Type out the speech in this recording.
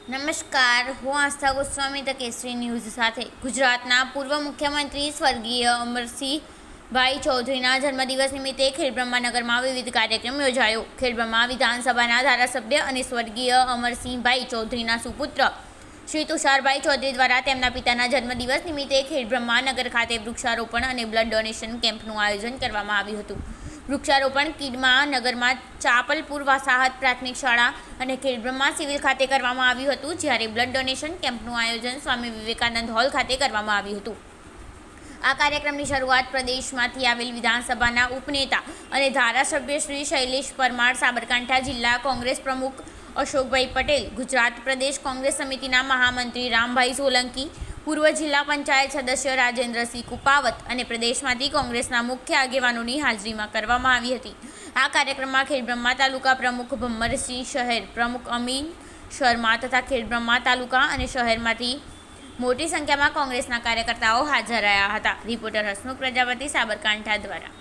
નમસ્કાર, હું આસ્થા ગોસ્વામી ધ કેસરી ન્યૂઝ સાથે. ગુજરાતના પૂર્વ મુખ્યમંત્રી સ્વર્ગીય અમરસિંહભાઈ ચૌધરીના જન્મદિવસ નિમિત્તે ખેડબ્રહ્માનગરમાં વિવિધ કાર્યક્રમ યોજાયો. ખેડબ્રહ્મા વિધાનસભાના ધારાસભ્ય અને સ્વર્ગીય અમરસિંહભાઈ ચૌધરીના સુપુત્ર શ્રી તુષારભાઈ ચૌધરી દ્વારા તેમના પિતાના જન્મદિવસ નિમિત્તે ખેડબ્રહ્માનગર ખાતે વૃક્ષારોપણ અને બ્લડ ડોનેશન કેમ્પનું આયોજન કરવામાં આવ્યું હતું. વૃક્ષારોપણ કીડમાં નગરમાં ચાપલપુર વસાહત પ્રાથમિક શાળા અને ખેડબ્રહ્મા સિવિલ ખાતે કરવામાં આવ્યું હતું, જ્યારે બ્લડ ડોનેશન કેમ્પનું આયોજન સ્વામી વિવેકાનંદ હોલ ખાતે કરવામાં આવ્યું હતું. આ કાર્યક્રમની શરૂઆત પ્રદેશમાંથી આવેલ વિધાનસભાના ઉપનેતા અને ધારાસભ્ય શ્રી શૈલેષ પરમાર, સાબરકાંઠા જિલ્લા કોંગ્રેસ પ્રમુખ અશોકભાઈ પટેલ, ગુજરાત પ્રદેશ કોંગ્રેસ સમિતિના મહામંત્રી રામભાઈ સોલંકી, પૂર્વ જિલ્લા પંચાયત સદસ્ય રાજેન્દ્રસિંહ કુપાવત અને પ્રદેશમાંથી કોંગ્રેસના મુખ્ય આગેવાનોની હાજરીમાં કરવામાં આવી હતી. આ કાર્યક્રમમાં ખેડબ્રહ્મા તાલુકા પ્રમુખ ભમ્મરસિંહ, શહેર પ્રમુખ અમીન શર્મા તથા ખેડબ્રહ્મા તાલુકા અને શહેરમાંથી મોટી સંખ્યામાં કોંગ્રેસના કાર્યકર્તાઓ હાજર રહ્યા હતા. રિપોર્ટર હસમુખ પ્રજાપતિ, સાબરકાંઠા દ્વારા.